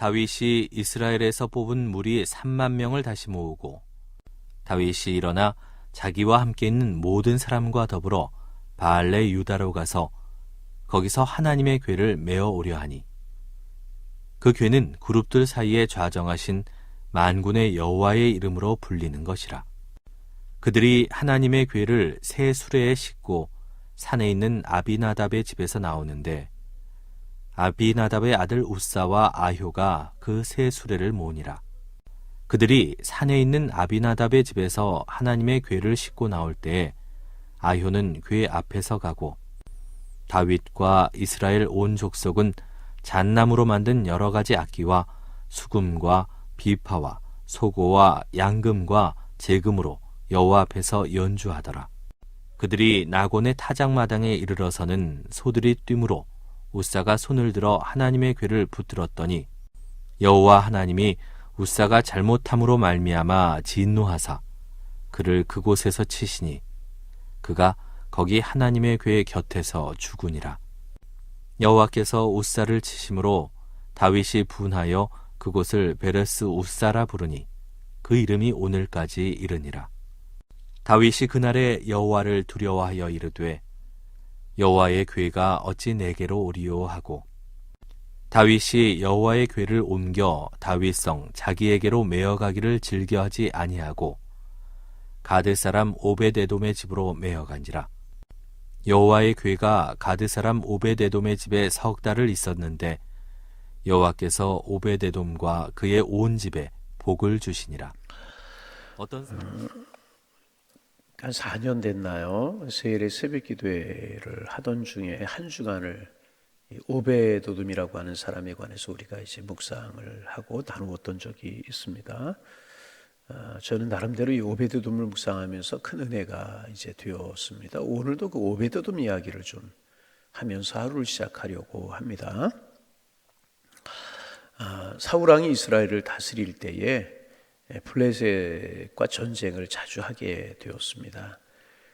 다윗이 이스라엘에서 뽑은 무리 3만 명을 다시 모으고 다윗이 일어나 자기와 함께 있는 모든 사람과 더불어 바알레 유다로 가서 거기서 하나님의 궤를 메어 오려 하니 그 궤는 그룹들 사이에 좌정하신 만군의 여호와의 이름으로 불리는 것이라. 그들이 하나님의 궤를 새 수레에 싣고 산에 있는 아비나답의 집에서 나오는데 아비나답의 아들 우사와 아효가 그 새 수레를 모으니라. 그들이 산에 있는 아비나답의 집에서 하나님의 궤를 싣고 나올 때에 아효는 궤 앞에서 가고 다윗과 이스라엘 온 족속은 잣나무로 만든 여러 가지 악기와 수금과 비파와 소고와 양금과 제금으로 여호와 앞에서 연주하더라. 그들이 나곤의 타작마당에 이르러서는 소들이 뛰므로 우사가 손을 들어 하나님의 궤를 붙들었더니 여호와 하나님이 우사가 잘못함으로 말미암아 진노하사 그를 그곳에서 치시니 그가 거기 하나님의 궤 곁에서 죽으니라. 여호와께서 우사를 치심으로 다윗이 분하여 그곳을 베레스 우사라 부르니 그 이름이 오늘까지 이르니라. 다윗이 그날에 여호와를 두려워하여 이르되 여호와의 궤가 어찌 내게로 오리요 하고 다윗이 여호와의 궤를 옮겨 다윗성 자기에게로 메어가기를 즐겨하지 아니하고 가드 사람 오벳에돔의 집으로 메어간지라. 여호와의 궤가 가드 사람 오벳에돔의 집에 석 달을 있었는데 여호와께서 오벳에돔과 그의 온 집에 복을 주시니라. 어떤 사람? 한 4년 됐나요? 세일의 새벽 기도회를 하던 중에 한 주간을 오벳에돔이라고 하는 사람에 관해서 우리가 이제 묵상을 하고 나누었던 적이 있습니다. 저는 나름대로 이 오벳에돔을 묵상하면서 큰 은혜가 이제 되었습니다. 오늘도 그 오벳에돔 이야기를 좀 하면서 하루를 시작하려고 합니다. 사울 왕이 이스라엘을 다스릴 때에 블레셋과 전쟁을 자주 하게 되었습니다.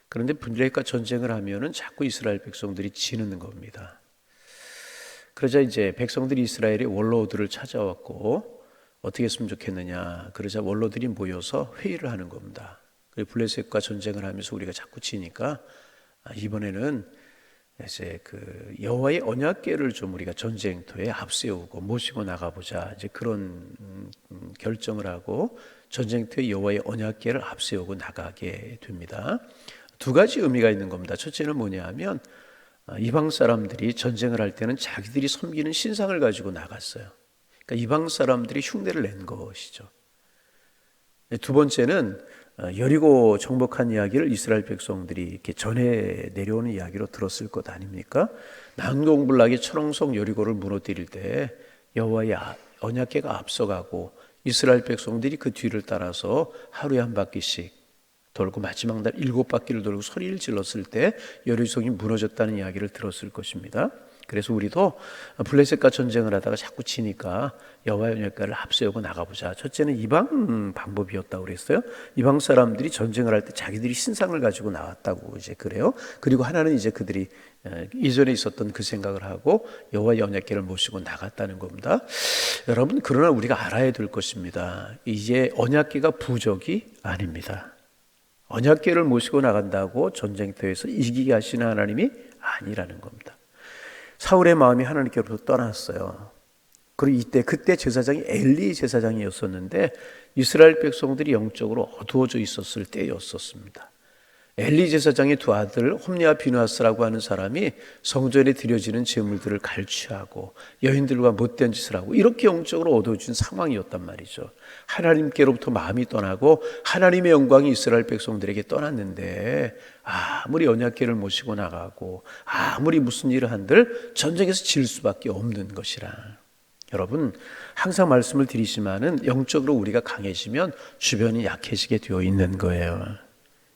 그런데 블레셋과 전쟁을 하면은 자꾸 이스라엘 백성들이 지는 겁니다. 그러자 이제 백성들이 이스라엘의 원로들을 찾아왔고 어떻게 했으면 좋겠느냐. 그러자 원로들이 모여서 회의를 하는 겁니다. 그리고 블레셋과 전쟁을 하면서 우리가 자꾸 지니까 이번에는 이제 그 여호와의 언약궤를 좀 우리가 전쟁터에 앞세우고 모시고 나가보자. 이제 그런 결정을 하고 전쟁터에 여호와의 언약궤를 앞세우고 나가게 됩니다. 두 가지 의미가 있는 겁니다. 첫째는 뭐냐면 이방 사람들이 전쟁을 할 때는 자기들이 섬기는 신상을 가지고 나갔어요. 그러니까 이방 사람들이 흉내를 낸 것이죠. 두 번째는 여리고 정복한 이야기를 이스라엘 백성들이 이렇게 전해 내려오는 이야기로 들었을 것 아닙니까? 난공불락의 천왕성 여리고를 무너뜨릴 때 여호와의 언약궤가 앞서가고 이스라엘 백성들이 그 뒤를 따라서 하루에 한 바퀴씩 돌고 마지막 날 7바퀴를 돌고 소리를 질렀을 때 여리고성이 무너졌다는 이야기를 들었을 것입니다. 그래서 우리도 블레셋과 전쟁을 하다가 자꾸 지니까 여호와의 언약궤를 앞세우고 나가보자. 첫째는 이방 방법이었다고 그랬어요. 이방 사람들이 전쟁을 할 때 자기들이 신상을 가지고 나왔다고 이제 그래요. 그리고 하나는 이제 그들이 이전에 있었던 그 생각을 하고 여호와의 언약궤를 모시고 나갔다는 겁니다. 여러분, 그러나 우리가 알아야 될 것입니다. 이제 언약궤가 부적이 아닙니다. 언약궤를 모시고 나간다고 전쟁터에서 이기게 하시는 하나님이 아니라는 겁니다. 사울의 마음이 하나님께로부터 떠났어요. 그리고 그때 제사장이 엘리 제사장이었었는데 이스라엘 백성들이 영적으로 어두워져 있었을 때였었습니다. 엘리 제사장의 두 아들 홈리와 비누아스라고 하는 사람이 성전에 드려지는 제물들을 갈취하고 여인들과 못된 짓을 하고 이렇게 영적으로 어두워진 상황이었단 말이죠. 하나님께로부터 마음이 떠나고 하나님의 영광이 이스라엘 백성들에게 떠났는데 아무리 언약궤를 모시고 나가고 아무리 무슨 일을 한들 전쟁에서 질 수밖에 없는 것이라. 여러분, 항상 말씀을 드리지만은 영적으로 우리가 강해지면 주변이 약해지게 되어 있는 거예요.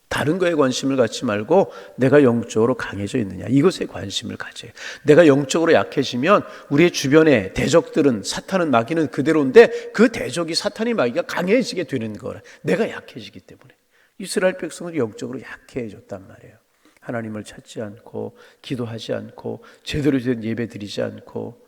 다른 거에 관심을 갖지 말고 내가 영적으로 강해져 있느냐, 이것에 관심을 가져요. 내가 영적으로 약해지면 우리의 주변에 대적들은, 사탄은, 마귀는 그대로인데 그 대적이, 사탄이, 마귀가 강해지게 되는 거라. 내가 약해지기 때문에. 이스라엘 백성은 영적으로 약해졌단 말이에요. 하나님을 찾지 않고 기도하지 않고 제대로 된 예배 드리지 않고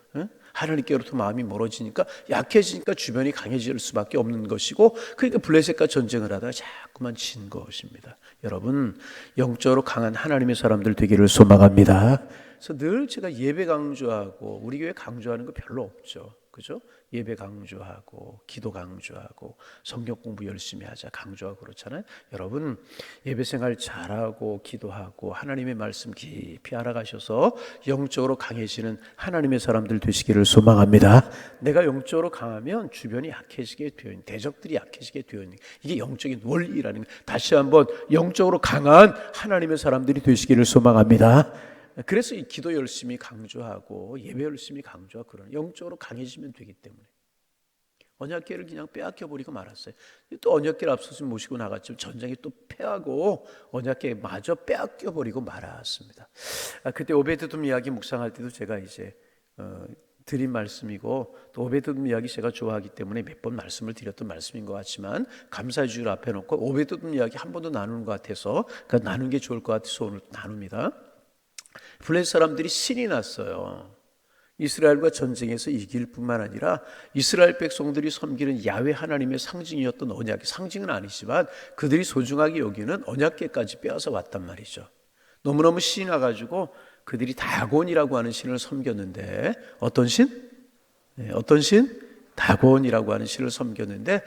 하나님께로부터 마음이 멀어지니까 약해지니까 주변이 강해질 수밖에 없는 것이고, 그러니까 블레셋과 전쟁을 하다가 자꾸만 진 것입니다. 여러분, 영적으로 강한 하나님의 사람들 되기를 소망합니다. 그래서 늘 제가 예배 강조하고, 우리 교회 강조하는 거 별로 없죠. 그죠? 예배 강조하고, 기도 강조하고, 성경 공부 열심히 하자 강조하고 그렇잖아요. 여러분, 예배 생활 잘하고 기도하고 하나님의 말씀 깊이 알아가셔서 영적으로 강해지는 하나님의 사람들 되시기를 소망합니다. 내가 영적으로 강하면 주변이 약해지게 되어 있는, 대적들이 약해지게 되어 있는, 이게 영적인 원리라는 거예요. 다시 한번 영적으로 강한 하나님의 사람들이 되시기를 소망합니다. 그래서 이 기도 열심히 강조하고 예배 열심히 강조하고 그러는, 영적으로 강해지면 되기 때문에. 언약궤를 그냥 빼앗겨 버리고 말았어요. 또 언약궤를 앞서서 모시고 나갔지만 전쟁에 또 패하고 언약궤 마저 빼앗겨 버리고 말았습니다. 그때 오베드돔 이야기 묵상할 때도 제가 이제 드린 말씀이고, 또 오베드돔 이야기 제가 좋아하기 때문에 몇 번 말씀을 드렸던 말씀인 것 같지만, 감사의 주를 앞에 놓고 오베드돔 이야기 한 번도 나누는 것 같아서, 그러니까 나누는 게 좋을 것 같아서 오늘 나눕니다. 블레셋 사람들이 신이 났어요. 이스라엘과 전쟁에서 이길 뿐만 아니라 이스라엘 백성들이 섬기는 야훼 하나님의 상징이었던 언약궤, 상징은 아니지만 그들이 소중하게 여기는 언약궤까지 빼앗아 왔단 말이죠. 너무너무 신이 나가지고 그들이 다곤이라고 하는 신을 섬겼는데, 어떤 신? 어떤 신? 다곤이라고 하는 신을 섬겼는데,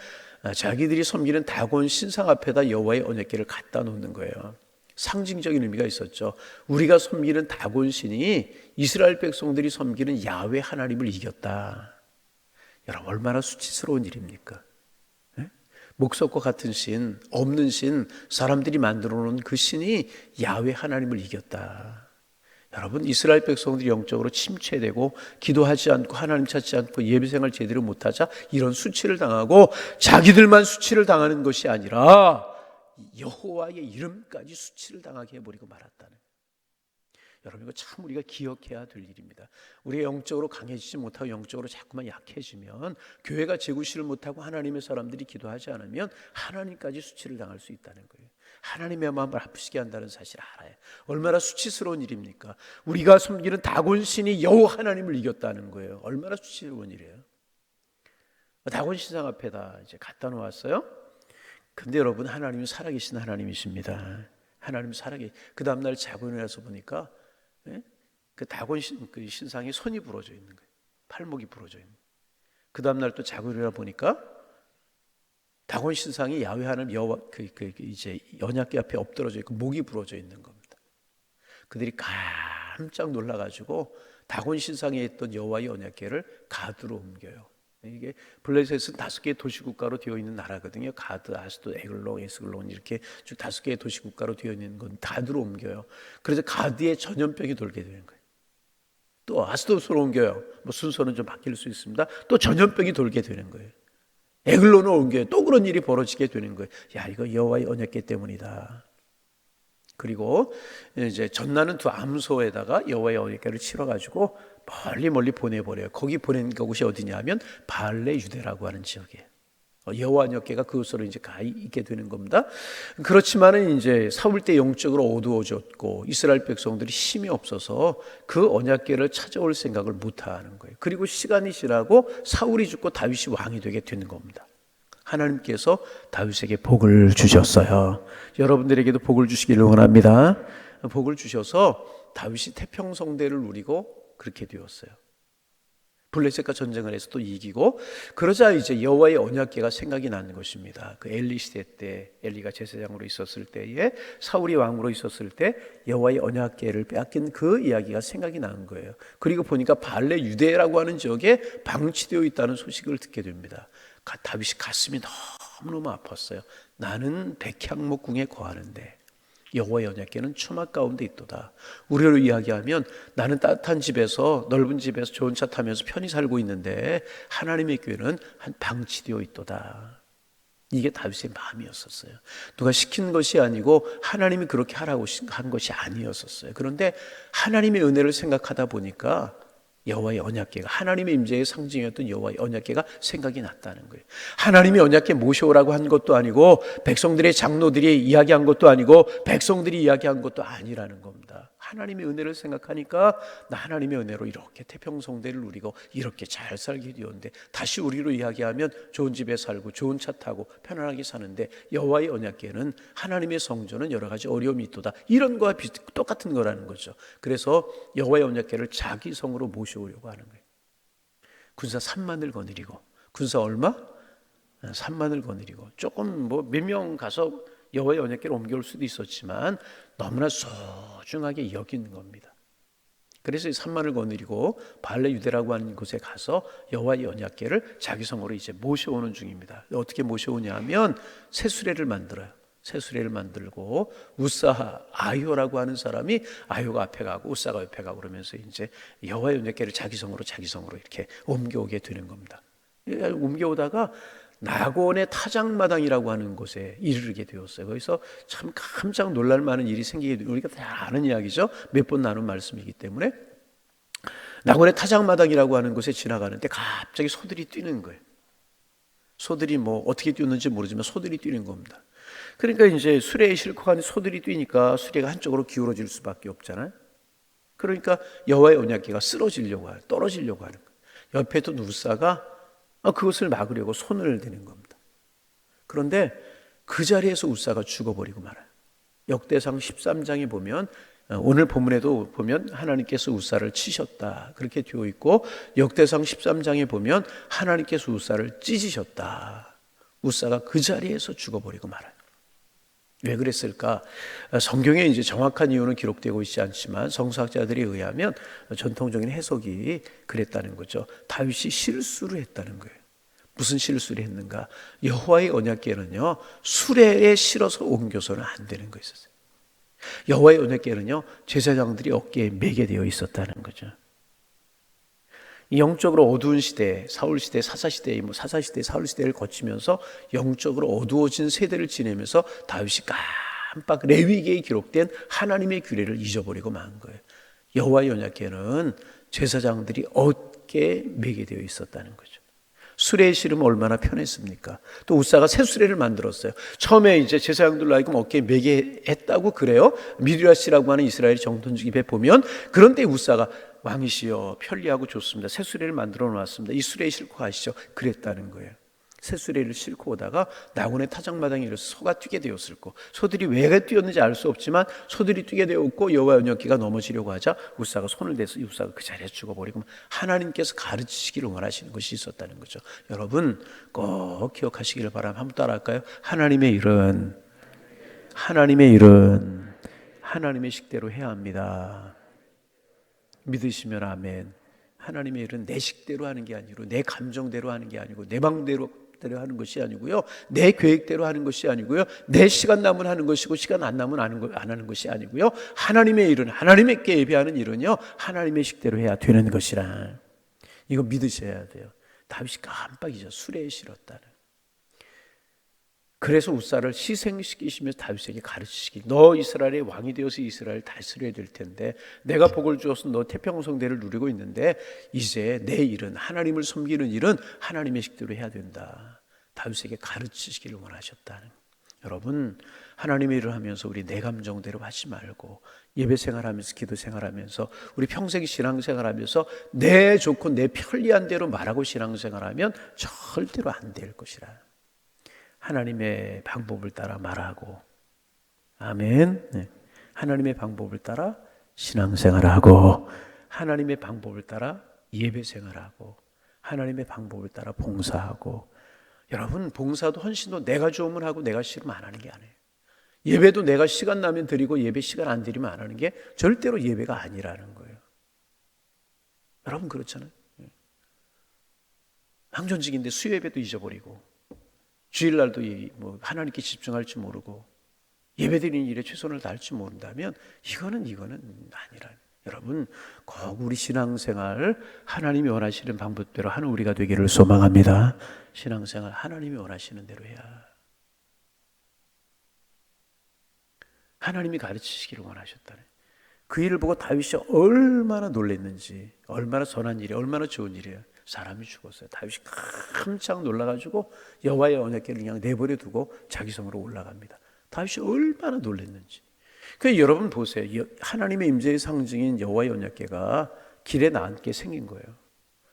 자기들이 섬기는 다곤 신상 앞에다 여호와의 언약궤를 갖다 놓는 거예요. 상징적인 의미가 있었죠. 우리가 섬기는 다곤 신이 이스라엘 백성들이 섬기는 야훼 하나님을 이겼다. 여러분, 얼마나 수치스러운 일입니까? 목석과 같은 신, 없는 신, 사람들이 만들어 놓은 그 신이 야훼 하나님을 이겼다. 여러분, 이스라엘 백성들이 영적으로 침체되고 기도하지 않고 하나님 찾지 않고 예배생활 제대로 못하자 이런 수치를 당하고, 자기들만 수치를 당하는 것이 아니라 여호와의 이름까지 수치를 당하게 해버리고 말았다는. 여러분, 이거 참 우리가 기억해야 될 일입니다. 우리가 영적으로 강해지지 못하고 영적으로 자꾸만 약해지면, 교회가 재구시를 못하고 하나님의 사람들이 기도하지 않으면 하나님까지 수치를 당할 수 있다는 거예요. 하나님의 마음을 아프시게 한다는 사실을 알아요. 얼마나 수치스러운 일입니까? 우리가 섬기는 다곤신이 여호와 하나님을 이겼다는 거예요. 얼마나 수치스러운 일이에요. 다곤 신상 앞에다 이제 갖다 놓았어요. 근데 여러분, 하나님은 살아계신 하나님이십니다. 하나님 그 다음날 자고 일어나서 보니까 그 다곤 그 신상에 손이 부러져 있는 거예요. 팔목이 부러져 있는 거예요. 그 다음날 또 자고 일어나 보니까 다곤 신상이 야훼 하나님 여호와 이제 언약궤 앞에 엎드러져 있고 목이 부러져 있는 겁니다. 그들이 깜짝 놀라가지고 다곤 신상에 있던 여호와의 언약궤를 가드로 옮겨요. 이게 블레셋은 5개의 도시국가로 되어 있는 나라거든요. 가드, 아스돗, 에글론, 에스글론 이렇게 쭉 5개의 도시국가로 되어 있는 건 가드로 옮겨요. 그래서 가드에 전염병이 돌게 되는 거예요. 또 아스돗으로 옮겨요. 뭐 순서는 좀 바뀔 수 있습니다. 또 전염병이 돌게 되는 거예요. 에글론을 옮겨요. 또 그런 일이 벌어지게 되는 거예요. 야, 이거 여호와의 언약궤 때문이다. 그리고 이제 전나는 두 암소에다가 여호와의 언약궤를 치러가지고 멀리 보내버려요. 거기 보낸 곳이 어디냐면 바알레 유대라고 하는 지역이에요. 여호와 언약궤가 그곳으로 이제 가 있게 되는 겁니다. 그렇지만은 이제 사울 때 영적으로 어두워졌고 이스라엘 백성들이 힘이 없어서 그 언약궤를 찾아올 생각을 못 하는 거예요. 그리고 시간이 지나고 사울이 죽고 다윗이 왕이 되게 되는 겁니다. 하나님께서 다윗에게 복을 주셨어요. 여러분들에게도 복을 주시기를 원합니다. 복을 주셔서 다윗이 태평성대를 누리고 그렇게 되었어요. 블레셋과 전쟁을 해서 또 이기고, 그러자 이제 여호와의 언약궤가 생각이 나는 것입니다. 그 엘리 시대 때, 엘리가 제사장으로 있었을 때에, 사울이 왕으로 있었을 때 여호와의 언약궤를 빼앗긴 그 이야기가 생각이 나는 거예요. 그리고 보니까 바알레 유대라고 하는 지역에 방치되어 있다는 소식을 듣게 됩니다. 다윗이 가슴이 너무너무 아팠어요. 나는 백향목궁에 거하는데 여호와의 언약궤는 초막 가운데 있도다. 우리로 이야기하면 나는 따뜻한 집에서, 넓은 집에서 좋은 차 타면서 편히 살고 있는데 하나님의 교회는 한 방치되어 있도다. 이게 다윗의 마음이었었어요. 누가 시킨 것이 아니고 하나님이 그렇게 하라고 한 것이 아니었었어요. 그런데 하나님의 은혜를 생각하다 보니까 여호와의 언약궤가, 하나님의 임재의 상징이었던 여호와의 언약궤가 생각이 났다는 거예요. 하나님이 언약궤 모셔오라고 한 것도 아니고 백성들의 장로들이 이야기한 것도 아니고 백성들이 이야기한 것도 아니라는 겁니다. 하나님의 은혜를 생각하니까 나 하나님의 은혜로 이렇게 태평성대를 누리고 이렇게 잘 살게 되었는데, 다시 우리로 이야기하면 좋은 집에 살고 좋은 차 타고 편안하게 사는데 여호와의 언약궤는 하나님의 성전은 여러 가지 어려움이 있도다, 이런 거와 똑같은 거라는 거죠. 그래서 여호와의 언약궤를 자기 성으로 모셔오려고 하는 거예요. 군사 3만을 거느리고, 군사 얼마? 3만을 거느리고, 조금 뭐 몇 명 가서 여호와의 언약궤를 옮겨올 수도 있었지만 너무나 소중하게 여긴 겁니다. 그래서 이 3만을 거느리고 발레 유대라고 하는 곳에 가서 여호와의 언약궤를 자기 성으로 이제 모셔오는 중입니다. 어떻게 모셔오냐면 새 수레를 만들어요. 새 수레를 만들고 우사 아효라고 하는 사람이, 아효가 앞에 가고 우사가 옆에 가고 그러면서 이제 여호와의 언약궤를 자기 성으로 이렇게 옮겨오게 되는 겁니다. 옮겨오다가 낙원의 타작마당이라고 하는 곳에 이르게 되었어요. 거기서 참 깜짝 놀랄 만한 일이 생기게, 우리가 다 아는 이야기죠. 몇 번 나눈 말씀이기 때문에. 낙원의 타작마당이라고 하는 곳에 지나가는데 갑자기 소들이 뛰는 거예요. 소들이 뭐 어떻게 뛰었는지 모르지만 소들이 뛰는 겁니다. 그러니까 이제 수레에 싣고 가는 소들이 뛰니까 수레가 한쪽으로 기울어질 수밖에 없잖아요. 그러니까 여호와의 언약궤가 떨어지려고 하는 거예요. 옆에 또 우사가 그것을 막으려고 손을 대는 겁니다. 그런데 그 자리에서 우사가 죽어버리고 말아요. 역대상 13장에 보면, 오늘 본문에도 보면 하나님께서 우사를 치셨다 그렇게 되어 있고, 역대상 13장에 보면 하나님께서 우사를 찢으셨다. 우사가 그 자리에서 죽어버리고 말아요. 왜 그랬을까? 성경에 이제 정확한 이유는 기록되고 있지 않지만 성서학자들에 의하면 전통적인 해석이 그랬다는 거죠. 다윗이 실수를 했다는 거예요. 무슨 실수를 했는가? 여호와의 언약궤는요, 수레에 실어서 옮겨서는 안 되는 거였어요. 여호와의 언약궤는요, 제사장들이 어깨에 매게 되어 있었다는 거죠. 영적으로 어두운 시대, 사울시대, 사사시대, 사사시대, 사울시대를 거치면서 영적으로 어두워진 세대를 지내면서 다윗이 깜빡 레위기에 기록된 하나님의 규례를 잊어버리고 만 거예요. 여호와의 언약궤는 제사장들이 어깨에 매게 되어 있었다는 거죠. 수레에 실으면 얼마나 편했습니까? 또 우사가 새 수레를 만들었어요. 처음에 이제 제사장들로 하여금 어깨에 매게 했다고 그래요. 미드라시라고 하는 이스라엘 정통집에 보면, 그런데 우사가 왕이시여 편리하고 좋습니다. 새 수레를 만들어 놓았습니다. 이 수레에 싣고 가시죠. 그랬다는 거예요. 새 수레를 싣고 오다가 낙원의 타작마당에 이르러서 소가 뛰게 되었을 거. 소들이 왜 뛰었는지 알 수 없지만 소들이 뛰게 되었고, 여호와의 언약궤가 넘어지려고 하자 우사가 손을 대서 우사가 그 자리에서 죽어버리고, 하나님께서 가르치시기를 원하시는 것이 있었다는 거죠. 여러분 꼭 기억하시기를 바랍니다. 한번 따라할까요? 하나님의 일은 하나님의 식대로 해야 합니다. 믿으시면 아멘. 하나님의 일은 내 식대로 하는 게 아니고, 내 감정대로 하는 게 아니고, 내 방대로 하는 것이 아니고요, 내 계획대로 하는 것이 아니고요, 내 시간 나면 하는 것이고 시간 안 나면 안 하는 것이 아니고요, 하나님의 일은, 하나님께 예배하는 일은요, 하나님의 식대로 해야 되는 것이라, 이거 믿으셔야 돼요. 다윗이 깜빡 잊어 수레에 실었다는. 그래서 우사를 희생시키시면서 다윗에게 가르치시기, 너 이스라엘의 왕이 되어서 이스라엘을 다스려야 될 텐데, 내가 복을 주어서 너 태평성대를 누리고 있는데, 이제 내 일은, 하나님을 섬기는 일은 하나님의 식대로 해야 된다. 다윗에게 가르치시기를 원하셨다는. 여러분, 하나님의 일을 하면서 우리 내 감정대로 하지 말고, 예배 생활하면서, 기도 생활하면서, 우리 평생 신앙생활하면서 내 좋고 내 편리한 대로 말하고 신앙생활하면 절대로 안 될 것이라. 하나님의 방법을 따라 말하고, 아멘. 네. 하나님의 방법을 따라 신앙생활하고, 하나님의 방법을 따라 예배생활하고, 하나님의 방법을 따라 봉사하고. 여러분, 봉사도 헌신도 내가 좋으면 하고 내가 싫으면 안 하는 게 아니에요. 예배도 내가 시간 나면 드리고 예배 시간 안 드리면 안 하는 게 절대로 예배가 아니라는 거예요. 여러분 그렇잖아요. 황전직인데 수요예배도 잊어버리고, 주일날도 뭐 하나님께 집중할 줄 모르고, 예배드리는 일에 최선을 다할 줄 모른다면 이거는 아니라. 여러분 꼭 우리 신앙생활 하나님이 원하시는 방법대로 하는 우리가 되기를 소망합니다. 신앙생활 하나님이 원하시는 대로 해야. 하나님이 가르치시기를 원하셨다네. 그 일을 보고 다윗이 얼마나 놀랐는지, 얼마나 선한 일이에요, 얼마나 좋은 일이에요. 사람이 죽었어요. 다윗이 깜짝 놀라가지고 여호와의 언약궤를 그냥 내버려 두고 자기 성으로 올라갑니다. 다윗이 얼마나 놀랐는지. 그 여러분 보세요. 하나님의 임재의 상징인 여호와의 언약궤가 길에 나앉게 생긴 거예요.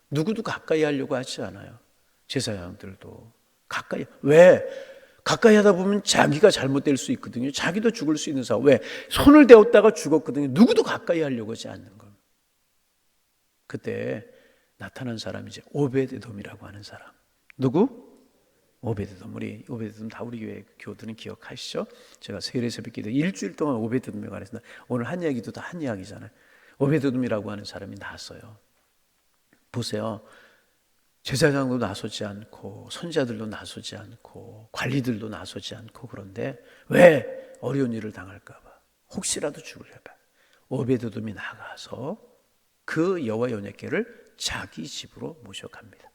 누구도 가까이 하려고 하지 않아요. 제사장들도 가까이. 왜? 가까이 하다 보면 자기가 잘못될 수 있거든요. 자기도 죽을 수 있는 상황. 왜? 손을 대었다가 죽었거든요. 누구도 가까이 하려고 하지 않는 것. 그때 나타난 사람이 이제 오베드돔이라고 하는 사람. 누구? 오베드돔. 우리 오베드돔 다 우리 교회 교우들은 기억하시죠? 제가 세례 새벽 기도 일주일 동안 오베드돔에 관해서 오늘 한 이야기도 다 한 이야기잖아요. 오베드돔이라고 하는 사람이 나왔어요. 보세요. 제사장도 나서지 않고 선자들도 나서지 않고 관리들도 나서지 않고 그런데 왜? 어려운 일을 당할까 봐. 혹시라도 죽을까 봐. 오베드돔이 나가서 그 여호와의 언약궤를 자기 집으로 모셔갑니다.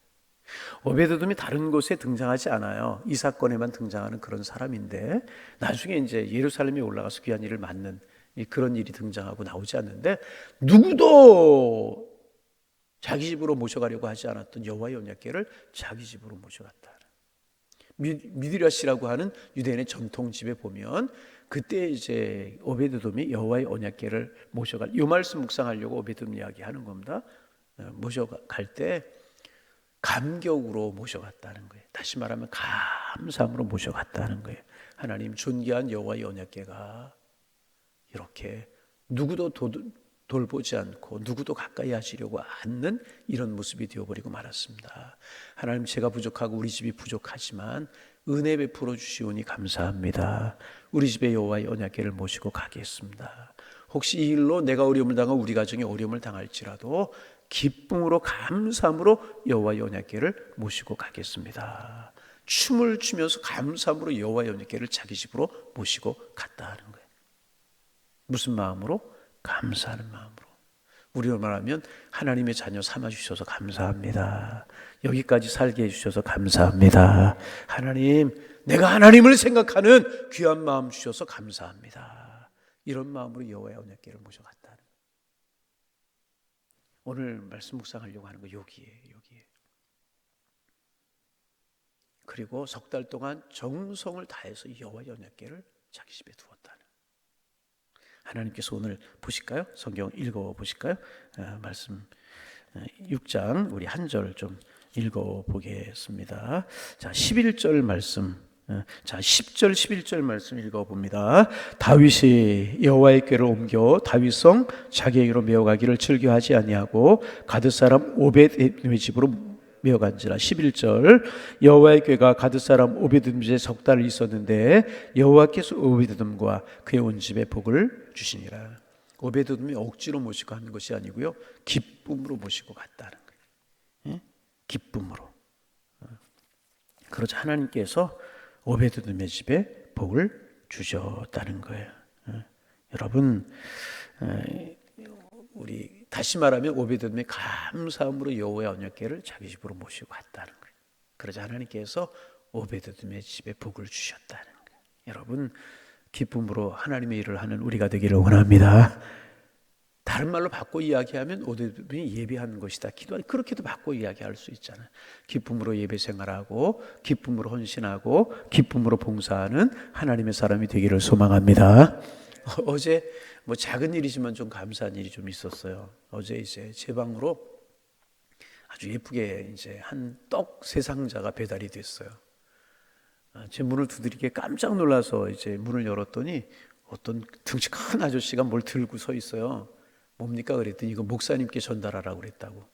오베드돔이 다른 곳에 등장하지 않아요. 이 사건에만 등장하는 그런 사람인데 나중에 이제 예루살렘에 올라가서 귀한 일을 맡는 그런 일이 등장하고 나오지 않는데 누구도 자기 집으로 모셔가려고 하지 않았던 여호와의 언약궤를 자기 집으로 모셔갔다. 미드라시라고 하는 유대인의 전통 집에 보면 그때 이제 오베드돔이 여호와의 언약궤를 모셔갈 이 말씀 묵상하려고 오베드돔 이야기하는 겁니다. 모셔갈 때 감격으로 모셔갔다는 거예요. 다시 말하면 감사함으로 모셔갔다는 거예요. 하나님 존귀한 여호와의 언약궤가 이렇게 누구도 돌보지 않고 누구도 가까이 하시려고 않는 이런 모습이 되어버리고 말았습니다. 하나님 제가 부족하고 우리 집이 부족하지만 은혜 베풀어 주시오니 감사합니다. 우리 집에 여호와의 언약궤를 모시고 가겠습니다. 혹시 이 일로 내가 어려움을 당하고 우리 가정이 어려움을 당할지라도 기쁨으로 감사함으로 여호와의 언약궤를 모시고 가겠습니다. 춤을 추면서 감사함으로 여호와의 언약궤를 자기 집으로 모시고 갔다 하는 거예요. 무슨 마음으로? 감사하는 마음으로. 우리로 말하면 하나님의 자녀 삼아주셔서 감사합니다. 여기까지 살게 해주셔서 감사합니다. 하나님, 내가 하나님을 생각하는 귀한 마음 주셔서 감사합니다. 이런 마음으로 여호와의 언약궤를 모셔갔다는 거예요. 오늘 말씀 묵상하려고 하는 거 여기에. 그리고 석 달 동안 정성을 다해서 여호와의 언약궤를 자기 집에 두었다는 하나님께서 오늘 보실까요? 성경 읽어보실까요? 말씀 6장 우리 한 절 좀 읽어보겠습니다. 자, 11절 말씀. 자, 10절 11절 말씀 읽어봅니다. 다윗이 여호와의 궤를 옮겨 다윗성 자기에게로 메어가기를 즐겨하지 아니하고 가드 사람 오벳의 집으로 메어간지라. 11절 여호와의 궤가 가드 사람 오벳의 집에 석 달 있었는데 여호와께서 오벳에돔과 그의 온 집에 복을 주시니라. 오벳에돔이 억지로 모시고 하는 것이 아니고요, 기쁨으로 모시고 갔다는 거예요. 기쁨으로. 그러자 하나님께서 오벳에돔의 집에 복을 주셨다는 거예요. 여러분, 우리 다시 말하면 오베드돔이 감사함으로 여호와의 언약궤를 자기 집으로 모시고 갔다는 거예요. 그러자 하나님께서 오베드돔의 집에 복을 주셨다는 거예요. 여러분, 기쁨으로 하나님의 일을 하는 우리가 되기를 원합니다. 다른 말로 바꿔 이야기하면 오베드돔이 예배하는 것이다. 기도하는 그렇게도 바꿔 이야기할 수 있잖아요. 기쁨으로 예배 생활하고 기쁨으로 헌신하고 기쁨으로 봉사하는 하나님의 사람이 되기를 소망합니다. 어제 뭐 작은 일이지만 좀 감사한 일이 좀 있었어요. 어제 이제 제 방으로 아주 예쁘게 이제 한 떡 세 상자가 배달이 됐어요. 제 문을 두드리게 깜짝 놀라서 이제 문을 열었더니 어떤 등치 큰 아저씨가 뭘 들고 서 있어요. 뭡니까? 그랬더니 이거 목사님께 전달하라고 그랬다고.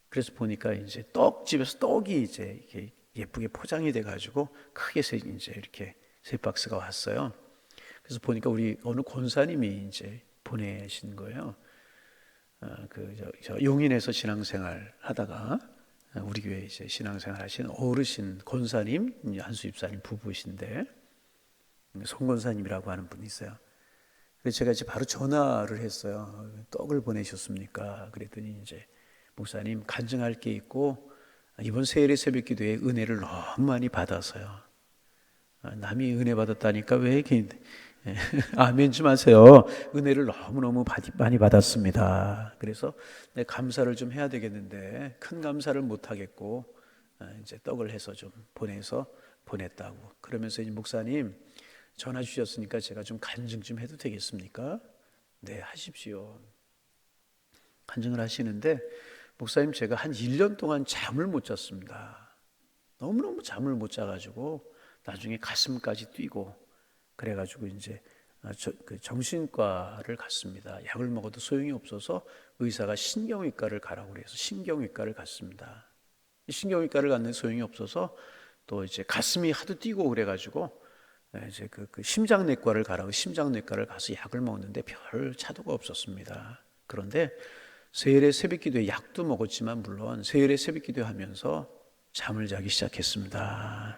그래서 보니까 이제 떡집에서 떡이 이제 이렇게 예쁘게 포장이 돼가지고 크게 이제 이렇게 세 박스가 왔어요. 그래서 보니까 우리 어느 권사님이 이제 보내신 거예요. 저 용인에서 신앙생활 하다가 우리 교회 이제 신앙생활 하시는 어르신 권사님, 한수 집사님 부부신데 송 권사님이라고 하는 분이 있어요. 그래서 제가 이제 바로 전화를 했어요. 떡을 보내셨습니까? 그랬더니 이제 목사님 간증할 게 있고 이번 세일의 새벽기도에 은혜를 너무 많이 받아서요. 남이 은혜 받았다니까 왜 이렇게 아멘 좀 하세요. 은혜를 너무너무 많이 받았습니다. 그래서 감사를 좀 해야 되겠는데 큰 감사를 못 하겠고 이제 떡을 해서 좀 보내서 보냈다고. 그러면서 이제 목사님 전화 주셨으니까 제가 좀 간증 좀 해도 되겠습니까? 네, 하십시오. 간증을 하시는데, 목사님 제가 한 1년 동안 잠을 못 잤습니다. 너무너무 잠을 못 자가지고 나중에 가슴까지 뛰고 그래가지고 이제 정신과를 갔습니다. 약을 먹어도 소용이 없어서 의사가 신경외과를 가라고 그래서 신경외과를 갔습니다. 신경외과를 갔는데 소용이 없어서 또 이제 가슴이 하도 뛰고 그래가지고 이제 그 심장내과를 가라고 심장내과를 가서 약을 먹었는데 별 차도가 없었습니다. 그런데 세일의 새벽기도에 약도 먹었지만 물론 세일의 새벽기도 하면서 잠을 자기 시작했습니다.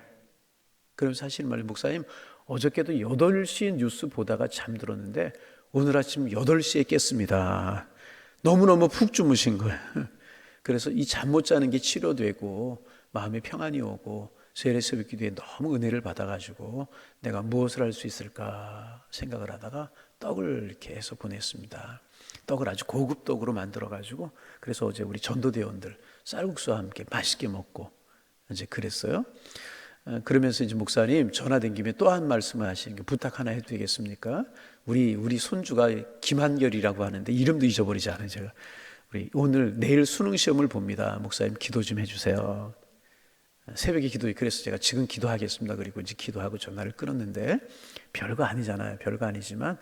그럼 사실 말로 목사님 어저께도 8시 뉴스 보다가 잠들었는데 오늘 아침 8시에 깼습니다. 너무너무 푹 주무신 거예요. 그래서 이 잠 못 자는 게 치료되고 마음에 평안이 오고 세일의 새벽 기도에 너무 은혜를 받아가지고 내가 무엇을 할 수 있을까 생각을 하다가 떡을 이렇게 해서 보냈습니다. 떡을 아주 고급 떡으로 만들어가지고 그래서 어제 우리 전도대원들 쌀국수와 함께 맛있게 먹고 이제 그랬어요. 그러면서 이제 목사님 전화된 김에 또 한 말씀을 하시는 게 부탁 하나 해도 되겠습니까? 우리 손주가 김한결이라고 하는데 이름도 잊어버리지 않아요. 제가 내일 수능 시험을 봅니다. 목사님 기도 좀 해주세요. 새벽에 기도해. 그래서 제가 지금 기도하겠습니다. 그리고 이제 기도하고 전화를 끊었는데 별거 아니잖아요. 별거 아니지만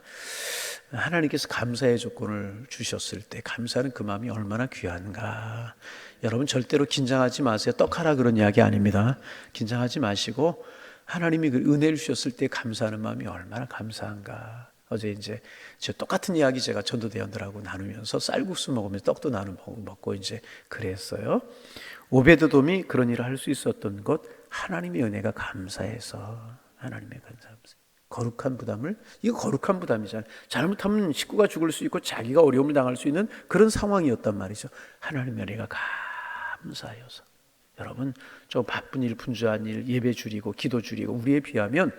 하나님께서 감사의 조건을 주셨을 때 감사는 그 마음이 얼마나 귀한가. 여러분 절대로 긴장하지 마세요. 떡하라 그런 이야기 아닙니다. 긴장하지 마시고 하나님이 그 은혜를 주셨을 때 감사하는 마음이 얼마나 감사한가. 어제 이제 저 똑같은 이야기 제가 전도대원들하고 나누면서 쌀국수 먹으면서 떡도 나눠 먹고 이제 그랬어요. 오베드돔이 그런 일을 할 수 있었던 것 하나님의 은혜가 감사해서 하나님의 감사하면서 거룩한 부담을 이거 거룩한 부담이잖아요. 잘못하면 식구가 죽을 수 있고 자기가 어려움을 당할 수 있는 그런 상황이었단 말이죠. 하나님의 은혜가 감사해서 여러분 저 바쁜 일 분주한 일 예배 줄이고 기도 줄이고 우리에 비하면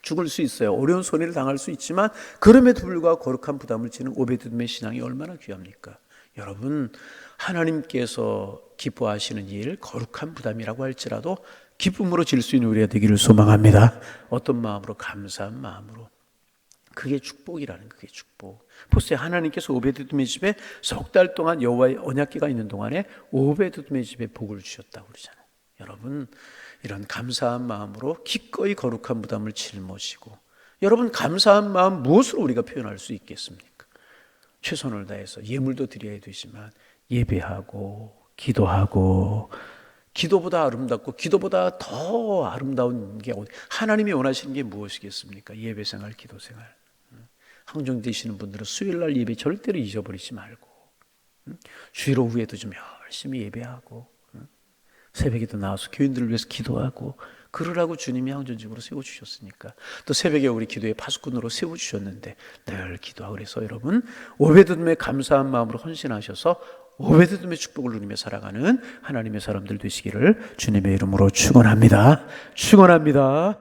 죽을 수 있어요. 어려운 손해를 당할 수 있지만 그럼에도 불구하고 거룩한 부담을 지는 오베드돔의 신앙이 얼마나 귀합니까? 여러분 하나님께서 기뻐하시는 일 거룩한 부담이라고 할지라도 기쁨으로 질 수 있는 우리가 되기를 소망합니다. 어떤 마음으로? 감사한 마음으로. 그게 축복이라는 그게 축복. 보세요. 하나님께서 오베드돔의 집에 석 달 동안 여호와의 언약궤가 있는 동안에 오베드돔의 집에 복을 주셨다고 그러잖아요. 여러분 이런 감사한 마음으로 기꺼이 거룩한 부담을 짊어지고 여러분 감사한 마음 무엇으로 우리가 표현할 수 있겠습니까? 최선을 다해서 예물도 드려야 되지만 예배하고 기도하고 기도보다 아름답고 기도보다 더 아름다운 게 하나님이 원하시는 게 무엇이겠습니까? 예배생활, 기도생활. 항정 되시는 분들은 수요일날 예배 절대로 잊어버리지 말고 주일 오후에도 좀 열심히 예배하고 새벽에도 나와서 교인들을 위해서 기도하고 그러라고 주님이 항전직으로 세워주셨으니까 또 새벽에 우리 기도의 파수꾼으로 세워주셨는데 늘 기도하고 그래서 여러분 오베드돔의 감사한 마음으로 헌신하셔서 오베드돔의 축복을 누리며 살아가는 하나님의 사람들 되시기를 주님의 이름으로 축원합니다. 축원합니다.